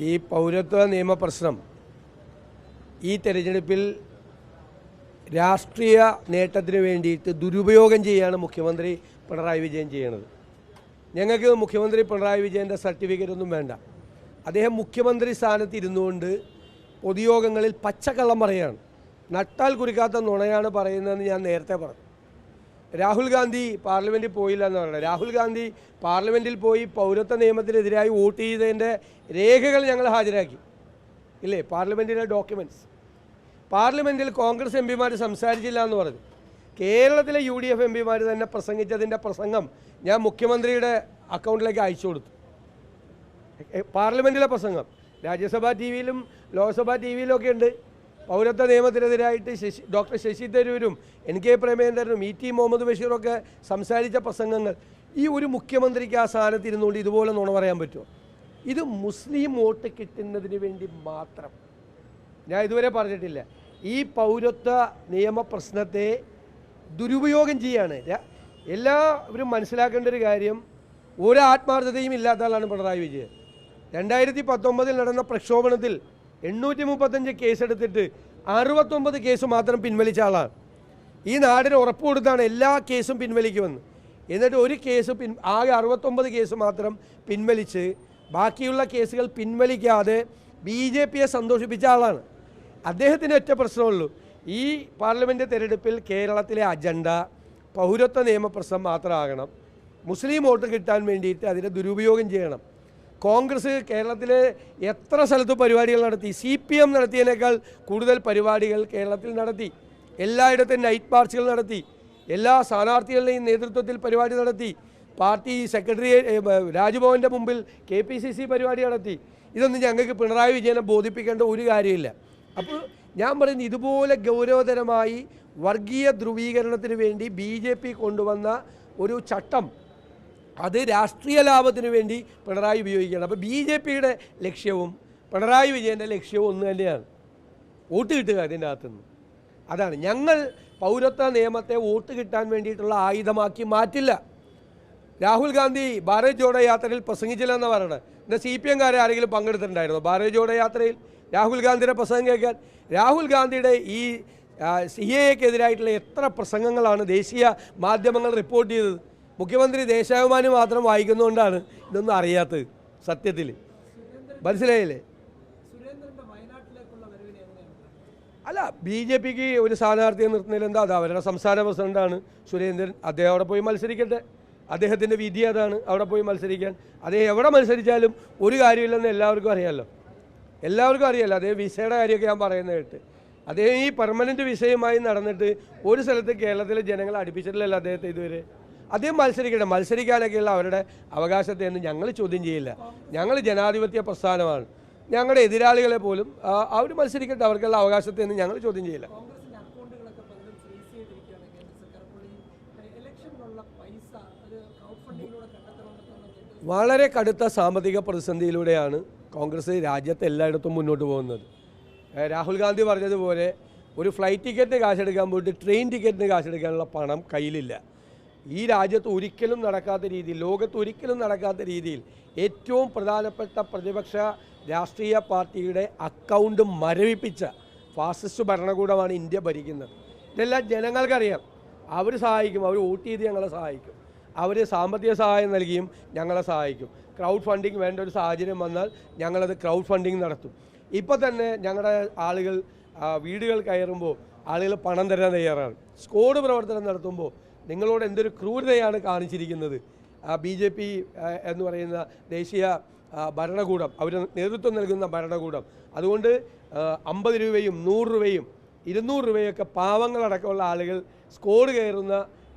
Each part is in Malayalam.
ഈ പൗരത്വ നിയമ പ്രശ്നം ഈ തെരഞ്ഞെടുപ്പിൽ രാഷ്ട്രീയ നേട്ടത്തിന് വേണ്ടിയിട്ട് ദുരുപയോഗം ചെയ്യാണ് മുഖ്യമന്ത്രി പിണറായി വിജയൻ ചെയ്യുന്നത്. ഞങ്ങൾക്ക് മുഖ്യമന്ത്രി പിണറായി വിജയൻ്റെ സർട്ടിഫിക്കറ്റ് ഒന്നും വേണ്ട. അദ്ദേഹം മുഖ്യമന്ത്രി സ്ഥാനത്ത് ഇരുന്നുകൊണ്ട് പൊതുയോഗങ്ങളിൽ പച്ചക്കള്ളം പറയുകയാണ്. നട്ടാൽ കുറിക്കാത്ത നുണയാണ് പറയുന്നതെന്ന് ഞാൻ നേരത്തെ പറഞ്ഞു. രാഹുൽ ഗാന്ധി പാർലമെൻറ്റിൽ പോയില്ല എന്ന് പറയുന്നത്. രാഹുൽ ഗാന്ധി പാർലമെൻറ്റിൽ പോയി പൗരത്വ നിയമത്തിനെതിരായി വോട്ട് ചെയ്തതിൻ്റെ രേഖകൾ ഞങ്ങൾ ഹാജരാക്കി ഇല്ലേ, പാർലമെൻറ്റിലെ ഡോക്യുമെൻറ്റ്സ്. പാർലമെൻറ്റിൽ കോൺഗ്രസ് എം പിമാർ സംസാരിച്ചില്ല എന്ന് പറഞ്ഞു. കേരളത്തിലെ UDF എം പിമാർ തന്നെ പ്രസംഗിച്ചതിൻ്റെ പ്രസംഗം ഞാൻ മുഖ്യമന്ത്രിയുടെ അക്കൗണ്ടിലേക്ക് അയച്ചു കൊടുത്തു. പാർലമെൻറ്റിലെ പ്രസംഗം രാജ്യസഭാ ടി വിയിലും ലോക്സഭാ ടി വിയിലും ഒക്കെ ഉണ്ട്. പൗരത്വ നിയമത്തിനെതിരായിട്ട് ഡോക്ടർ ശശി തരൂരും NK പ്രേമചന്ദ്രനും ET മുഹമ്മദ് ബഷീറൊക്കെ സംസാരിച്ച പ്രസംഗങ്ങൾ. ഈ ഒരു മുഖ്യമന്ത്രിക്ക് ആ സ്ഥാനത്ത് ഇരുന്നുകൊണ്ട് ഇതുപോലെ നുണ പറയാൻ പറ്റുമോ? ഇത് മുസ്ലിം വോട്ട് കിട്ടുന്നതിന് വേണ്ടി മാത്രം. ഞാൻ ഇതുവരെ പറഞ്ഞിട്ടില്ല. ഈ പൗരത്വ നിയമ പ്രശ്നത്തെ ദുരുപയോഗം ചെയ്യാണ്. എല്ലാവരും മനസ്സിലാക്കേണ്ട ഒരു കാര്യം, ഒരു ആത്മാർത്ഥതയും ഇല്ലാത്ത ആളാണ് പിണറായി വിജയൻ. 2019 നടന്ന പ്രക്ഷോഭണത്തിൽ 835 കേസെടുത്തിട്ട് 69 കേസ് മാത്രം പിൻവലിച്ച ആളാണ്. ഈ നാടിന് ഉറപ്പ് കൊടുത്താണ് എല്ലാ കേസും പിൻവലിക്കുമെന്ന്. എന്നിട്ട് ഒരു കേസ് ആകെ 69 കേസ് മാത്രം പിൻവലിച്ച് ബാക്കിയുള്ള കേസുകൾ പിൻവലിക്കാതെ BJPയെ സന്തോഷിപ്പിച്ച ആളാണ്. അദ്ദേഹത്തിന് ഒറ്റ പ്രശ്നമുള്ളൂ, ഈ പാർലമെൻറ്റ് തെരഞ്ഞെടുപ്പിൽ കേരളത്തിലെ അജണ്ട പൗരത്വ നിയമപ്രശ്നം മാത്രമാകണം. മുസ്ലിം വോട്ട് കിട്ടാൻ വേണ്ടിയിട്ട് അതിനെ ദുരുപയോഗം ചെയ്യണം. കോൺഗ്രസ് കേരളത്തിലെ എത്ര സ്ഥലത്ത് പരിപാടികൾ നടത്തി, CPM നടത്തിയതിനേക്കാൾ കൂടുതൽ പരിപാടികൾ കേരളത്തിൽ നടത്തി. എല്ലായിടത്തും നൈറ്റ് മാർച്ചുകൾ നടത്തി, എല്ലാ സ്ഥാനാർത്ഥികളുടെയും നേതൃത്വത്തിൽ പരിപാടി നടത്തി. പാർട്ടി സെക്രട്ടറിയേറ്റ് രാജ്ഭവൻ്റെ മുമ്പിൽ KPCC പരിപാടി നടത്തി. ഇതൊന്നും ഞങ്ങൾക്ക് പിണറായി വിജയനെ ബോധിപ്പിക്കേണ്ട ഒരു കാര്യമില്ല. അപ്പോൾ ഞാൻ പറയുന്നത്, ഇതുപോലെ ഗൗരവതരമായി വർഗീയ ധ്രുവീകരണത്തിന് വേണ്ടി BJP കൊണ്ടുവന്ന ഒരു ചട്ടം അത് രാഷ്ട്രീയ ലാഭത്തിന് വേണ്ടി പിണറായി ഉപയോഗിക്കുകയാണ്. അപ്പോൾ BJPയുടെ ലക്ഷ്യവും പിണറായി വിജയൻ്റെ ലക്ഷ്യവും ഒന്ന് തന്നെയാണ്, വോട്ട് കിട്ടുക അതിൻ്റെ അകത്തുനിന്ന്. അതാണ് ഞങ്ങൾ പൗരത്വ നിയമത്തെ വോട്ട് കിട്ടാൻ വേണ്ടിയിട്ടുള്ള ആയുധമാക്കി മാറ്റില്ല. രാഹുൽ ഗാന്ധി ഭാരത് ജോഡോ യാത്രയിൽ പ്രസംഗിച്ചില്ലെന്ന് പറയണത്. എന്നാൽ CPMകാരെ ആരെങ്കിലും പങ്കെടുത്തിട്ടുണ്ടായിരുന്നോ ഭാരത് ജോഡോ യാത്രയിൽ രാഹുൽ ഗാന്ധിയുടെ പ്രസംഗം കേൾക്കാൻ? രാഹുൽ ഗാന്ധിയുടെ ഈ CAAക്കെതിരായിട്ടുള്ള എത്ര പ്രസംഗങ്ങളാണ് ദേശീയ മാധ്യമങ്ങൾ റിപ്പോർട്ട് ചെയ്തത്? മുഖ്യമന്ത്രി ദേശാഭിമാനി മാത്രം വായിക്കുന്നതുകൊണ്ടാണ് ഇതൊന്നും അറിയാത്തത്. സത്യത്തിൽ മനസ്സിലായില്ലേ? അല്ല, BJPക്ക് ഒരു സ്ഥാനാർത്ഥിയെ നിർത്തുന്നതിൽ എന്താ, അത് അവരുടെ സംസ്ഥാന പ്രസിഡന്റാണ് സുരേന്ദ്രൻ. അദ്ദേഹം അവിടെ പോയി മത്സരിക്കട്ടെ, അദ്ദേഹത്തിൻ്റെ വിധി അതാണ്, അവിടെ പോയി മത്സരിക്കാൻ. അദ്ദേഹം എവിടെ മത്സരിച്ചാലും ഒരു കാര്യമില്ലെന്ന് എല്ലാവർക്കും അറിയാമല്ലോ. അദ്ദേഹം വിസയുടെ കാര്യമൊക്കെ ഞാൻ പറയുന്നത് കേട്ട്. അദ്ദേഹം ഈ പെർമനൻറ്റ് വിസയുമായി നടന്നിട്ട് ഒരു സ്ഥലത്ത് കേരളത്തിലെ ജനങ്ങളെ അടുപ്പിച്ചിട്ടില്ലല്ലോ അദ്ദേഹത്തെ ഇതുവരെ. അദ്ദേഹം മത്സരിക്കട്ടെ, മത്സരിക്കാനൊക്കെയുള്ള അവരുടെ അവകാശത്തെ ഒന്നും ഞങ്ങൾ ചോദ്യം ചെയ്യില്ല. ഞങ്ങൾ ജനാധിപത്യ പ്രസ്ഥാനമാണ്. ഞങ്ങളുടെ എതിരാളികളെ പോലും അവർ മത്സരിക്കട്ടെ, അവർക്കുള്ള അവകാശത്തെ ഒന്നും ഞങ്ങൾ ചോദ്യം ചെയ്യില്ല. വളരെ കടുത്ത സാമ്പത്തിക പ്രതിസന്ധിയിലൂടെയാണ് കോൺഗ്രസ് രാജ്യത്ത് എല്ലായിടത്തും മുന്നോട്ട് പോകുന്നത്. രാഹുൽ ഗാന്ധി പറഞ്ഞതുപോലെ ഒരു ഫ്ലൈറ്റ് ടിക്കറ്റിന് കാശെടുക്കാൻ പോയിട്ട് ട്രെയിൻ ടിക്കറ്റിന് കാശെടുക്കാനുള്ള പണം കയ്യിലില്ല. ഈ രാജ്യത്ത് ഒരിക്കലും നടക്കാത്ത രീതിയിൽ, ലോകത്ത് ഒരിക്കലും നടക്കാത്ത രീതിയിൽ ഏറ്റവും പ്രധാനപ്പെട്ട പ്രതിപക്ഷ രാഷ്ട്രീയ പാർട്ടിയുടെ അക്കൗണ്ട് മരവിപ്പിച്ച ഫാസിസ്റ്റ് ഭരണകൂടമാണ് ഇന്ത്യ ഭരിക്കുന്നത്. ഇതെല്ലാം ജനങ്ങൾക്കറിയാം. അവർ സഹായിക്കും, അവർ വോട്ട് ചെയ്ത് ഞങ്ങളെ സഹായിക്കും, അവർ സാമ്പത്തിക സഹായം നൽകിയും ഞങ്ങളെ സഹായിക്കും. ക്രൗഡ് ഫണ്ടിങ് വേണ്ട ഒരു സാഹചര്യം വന്നാൽ ഞങ്ങളത് ക്രൗഡ് ഫണ്ടിങ് നടത്തും. ഇപ്പോൾ തന്നെ ഞങ്ങളുടെ ആളുകൾ വീടുകൾ കയറുമ്പോൾ ആളുകൾ പണം തരാൻ തയ്യാറാണ്. സ്ക്വാഡ് പ്രവർത്തനം നടത്തുമ്പോൾ നിങ്ങളോട് എന്തൊരു ക്രൂരതയാണ് കാണിച്ചിരിക്കുന്നത് BJP എന്ന് പറയുന്ന ദേശീയ ഭരണകൂടം, അവർ നേതൃത്വം നൽകുന്ന ഭരണകൂടം. അതുകൊണ്ട് 50 രൂപയും 100 രൂപയും 200 രൂപയൊക്കെ പാവങ്ങളടക്കമുള്ള ആളുകൾ സ്ക്വാഡ് കയറുന്ന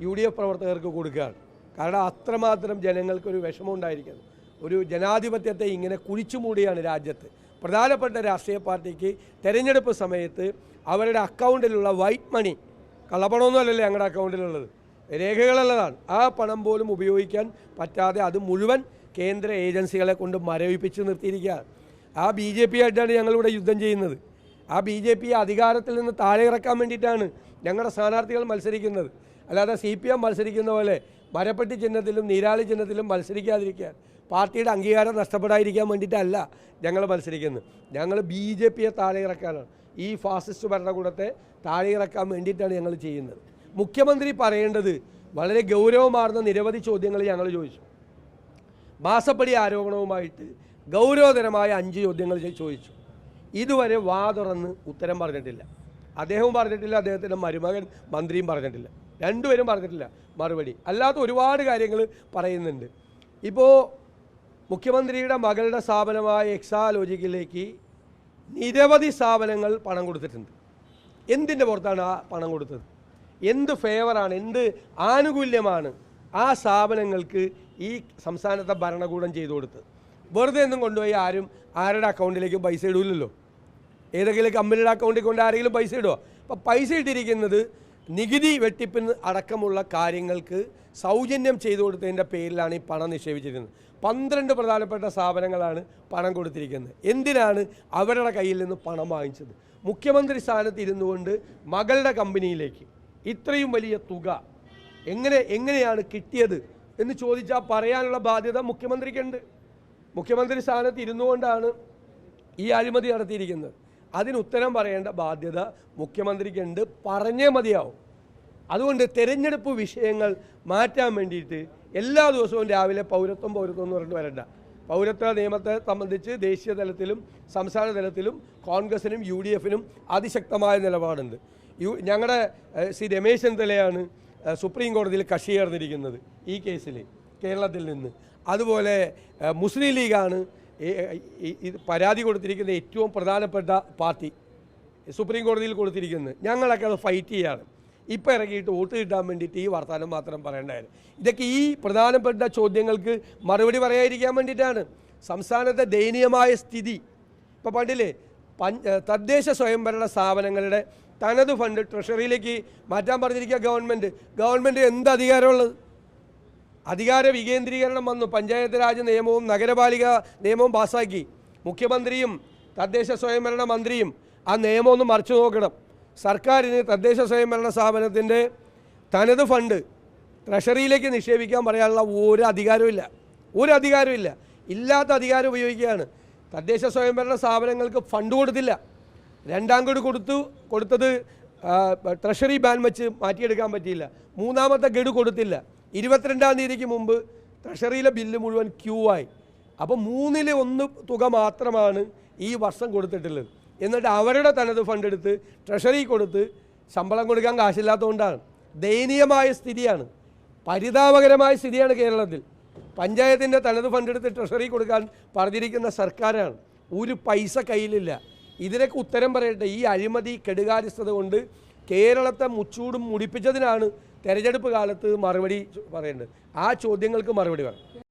UDF പ്രവർത്തകർക്ക് കൊടുക്കുകയാണ്. കാരണം അത്രമാത്രം ജനങ്ങൾക്കൊരു വിഷമം ഉണ്ടായിരിക്കുന്നു. ഒരു ജനാധിപത്യത്തെ ഇങ്ങനെ കുഴിച്ചു മൂടിയാണ് രാജ്യത്ത്. പ്രധാനപ്പെട്ട രാഷ്ട്രീയ പാർട്ടിക്ക് തെരഞ്ഞെടുപ്പ് സമയത്ത് അവരുടെ അക്കൗണ്ടിലുള്ള വൈറ്റ് മണി, കള്ളപ്പണമൊന്നുമല്ലല്ലോ ഞങ്ങളുടെ അക്കൗണ്ടിലുള്ളത്, രേഖകളുള്ളതാണ്. ആ പണം പോലും ഉപയോഗിക്കാൻ പറ്റാതെ അത് മുഴുവൻ കേന്ദ്ര ഏജൻസികളെ കൊണ്ട് മരവിപ്പിച്ച് നിർത്തിയിരിക്കുകയാണ്. ആ BJP ആയിട്ടാണ് ഞങ്ങളിവിടെ യുദ്ധം ചെയ്യുന്നത്. ആ BJP അധികാരത്തിൽ നിന്ന് താഴെ ഇറക്കാൻ വേണ്ടിയിട്ടാണ് ഞങ്ങളുടെ സ്ഥാനാർത്ഥികൾ മത്സരിക്കുന്നത്. അല്ലാതെ CPM മത്സരിക്കുന്ന പോലെ മരപ്പെട്ടി ചിഹ്നത്തിലും നീരാളി ചിഹ്നത്തിലും മത്സരിക്കാതിരിക്കാൻ പാർട്ടിയുടെ അംഗീകാരം നഷ്ടപ്പെടാതിരിക്കാൻ വേണ്ടിയിട്ടല്ല ഞങ്ങൾ മത്സരിക്കുന്നത്. ഞങ്ങൾ BJPയെ താഴെ ഇറക്കാനാണ്, ഈ ഫാസിസ്റ്റ് ഭരണകൂടത്തെ താഴെ ഇറക്കാൻ വേണ്ടിയിട്ടാണ് ഞങ്ങൾ ചെയ്യുന്നത്. മുഖ്യമന്ത്രി പറയേണ്ടത് വളരെ ഗൗരവമാർന്ന നിരവധി ചോദ്യങ്ങൾ ഞങ്ങൾ ചോദിച്ചു. മാസപ്പടി ആരോപണവുമായിട്ട് ഗൗരവതരമായ 5 ചോദ്യങ്ങൾ ചോദിച്ചു. ഇതുവരെ വാ തുറന്ന് ഉത്തരം പറഞ്ഞിട്ടില്ല. അദ്ദേഹവും പറഞ്ഞിട്ടില്ല, അദ്ദേഹത്തിൻ്റെ മരുമകൻ മന്ത്രിയും പറഞ്ഞിട്ടില്ല, രണ്ടുപേരും പറഞ്ഞിട്ടില്ല മറുപടി. അല്ലാത്ത ഒരുപാട് കാര്യങ്ങൾ പറയുന്നുണ്ട്. ഇപ്പോൾ മുഖ്യമന്ത്രിയുടെ മകളുടെ സ്ഥാപനമായ എക്സാലോജിക്കിലേക്ക് നിരവധി സ്ഥാപനങ്ങൾ പണം കൊടുത്തിട്ടുണ്ട്. എന്തിൻ്റെ പുറത്താണ് ആ പണം കൊടുത്തത്? എന്ത് ഫേവറാണ്, എന്ത് ആനുകൂല്യമാണ് ആ സ്ഥാപനങ്ങൾക്ക് ഈ സംസ്ഥാനത്തെ ഭരണകൂടം ചെയ്തു കൊടുത്തത്? വെറുതെ ഒന്നും കൊണ്ടുപോയി ആരുടെ അക്കൗണ്ടിലേക്കും പൈസ ഇടില്ലല്ലോ. ഏതെങ്കിലും കമ്പനിയുടെ അക്കൗണ്ടിൽ കൊണ്ട് ആരെങ്കിലും പൈസ ഇടുമോ? അപ്പോൾ പൈസ ഇട്ടിരിക്കുന്നത് നികുതി വെട്ടിപ്പിന് അടക്കമുള്ള കാര്യങ്ങൾക്ക് സൗജന്യം ചെയ്തു കൊടുത്തതിൻ്റെ പേരിലാണ് ഈ പണം നിക്ഷേപിച്ചിരിക്കുന്നത്. 12 പ്രധാനപ്പെട്ട സ്ഥാപനങ്ങളാണ് പണം കൊടുത്തിരിക്കുന്നത്. എന്തിനാണ് അവരുടെ കയ്യിൽ നിന്ന് പണം വാങ്ങിച്ചത്? മുഖ്യമന്ത്രി സ്ഥാനത്ത് ഇരുന്നു കൊണ്ട് മകളുടെ കമ്പനിയിലേക്ക് ഇത്രയും വലിയ തുക എങ്ങനെയാണ് കിട്ടിയത് എന്ന് ചോദിച്ചാൽ പറയാനുള്ള ബാധ്യത മുഖ്യമന്ത്രിക്കുണ്ട്. മുഖ്യമന്ത്രി സ്ഥാനത്ത് ഇരുന്നു കൊണ്ടാണ് ഈ അഴിമതി നടത്തിയിരിക്കുന്നത്. അതിന് ഉത്തരം പറയേണ്ട ബാധ്യത മുഖ്യമന്ത്രിക്കുണ്ട്, പറഞ്ഞേ മതിയാവും. അതുകൊണ്ട് തെരഞ്ഞെടുപ്പ് വിഷയങ്ങൾ മാറ്റാൻ വേണ്ടിയിട്ട് എല്ലാ ദിവസവും രാവിലെ പൗരത്വം എന്ന് പറഞ്ഞിട്ട് വരണ്ട. പൗരത്വ നിയമത്തെ സംബന്ധിച്ച് ദേശീയ തലത്തിലും സംസ്ഥാന തലത്തിലും കോൺഗ്രസിനും UDFനും അതിശക്തമായ നിലപാടുണ്ട്. ഞങ്ങളുടെ ശ്രീ രമേശ് ചെന്നിത്തലയാണ് സുപ്രീം കോടതിയിൽ കക്ഷി ചേർന്നിരിക്കുന്നത് ഈ കേസിൽ കേരളത്തിൽ നിന്ന്. അതുപോലെ മുസ്ലിം ലീഗാണ് പരാതി കൊടുത്തിരിക്കുന്ന ഏറ്റവും പ്രധാനപ്പെട്ട പാർട്ടി, സുപ്രീം കോടതിയിൽ കൊടുത്തിരിക്കുന്നത്. ഞങ്ങളൊക്കെ അത് ഫൈറ്റ് ചെയ്യാണ്. ഇപ്പോൾ ഇറങ്ങിയിട്ട് വോട്ട് കിട്ടാൻ വേണ്ടിയിട്ട് ഈ വർത്തമാനം മാത്രം പറയേണ്ടായിരുന്നു. ഇതൊക്കെ ഈ പ്രധാനപ്പെട്ട ചോദ്യങ്ങൾക്ക് മറുപടി പറയാതിരിക്കാൻ വേണ്ടിയിട്ടാണ്. സംസ്ഥാനത്തെ ദയനീയമായ സ്ഥിതി ഇപ്പോൾ പണ്ടില്ലേ, തദ്ദേശ സ്വയംഭരണ സ്ഥാപനങ്ങളുടെ തനത് ഫണ്ട് ട്രഷറിയിലേക്ക് മാറ്റാൻ പറഞ്ഞിരിക്കുക ഗവൺമെൻറ് എന്ത് അധികാരമുള്ളത്? അധികാര വികേന്ദ്രീകരണം വന്നു. പഞ്ചായത്ത് രാജ് നിയമവും നഗരപാലിക നിയമവും പാസ്സാക്കി. മുഖ്യമന്ത്രിയും തദ്ദേശ സ്വയംഭരണ മന്ത്രിയും ആ നിയമം ഒന്ന് മറിച്ചു നോക്കണം. സർക്കാരിന് തദ്ദേശ സ്വയംഭരണ സ്ഥാപനത്തിൻ്റെ തനത് ഫണ്ട് ട്രഷറിയിലേക്ക് നിക്ഷേപിക്കാൻ പറയാനുള്ള ഒരു അധികാരമില്ല. ഇല്ലാത്ത അധികാരം ഉപയോഗിക്കുകയാണ്. തദ്ദേശ സ്വയംഭരണ സ്ഥാപനങ്ങൾക്ക് ഫണ്ട് കൊടുത്തില്ല. 2ാം ഗഡു കൊടുത്തത് ട്രഷറി ബാൻ വെച്ച് മാറ്റിയെടുക്കാൻ പറ്റിയില്ല. 3ാമത്തെ ഗഡു കൊടുത്തില്ല. 22-ാം തീയതിക്ക് മുമ്പ് ട്രഷറിയിലെ ബില്ല് മുഴുവൻ ക്യൂ ആയി. അപ്പോൾ 1/3 തുക മാത്രമാണ് ഈ വർഷം കൊടുത്തിട്ടുള്ളത്. എന്നിട്ട് അവരുടെ തനത് ഫണ്ട് എടുത്ത് ട്രഷറി കൊടുത്ത് ശമ്പളം കൊടുക്കാൻ കാശില്ലാത്തതുകൊണ്ടാണ്. ദയനീയമായ സ്ഥിതിയാണ്, പരിതാപകരമായ സ്ഥിതിയാണ് കേരളത്തിൽ. പഞ്ചായത്തിൻ്റെ തനത് ഫണ്ട് എടുത്ത് ട്രഷറി കൊടുക്കാൻ പറഞ്ഞിരിക്കുന്ന സർക്കാരാണ്. ഒരു പൈസ കയ്യിലില്ല. ഇതിനൊക്കെ ഉത്തരം പറയട്ടെ. ഈ അഴിമതി കെടുകാര്യസ്ഥത കൊണ്ട് കേരളത്തെ മുച്ചൂടും മുടിപ്പിച്ചതിനാണ് തെരഞ്ഞെടുപ്പ് കാലത്ത് മറുപടി പറയേണ്ടത്. ആ ചോദ്യങ്ങൾക്ക് മറുപടി വേണം.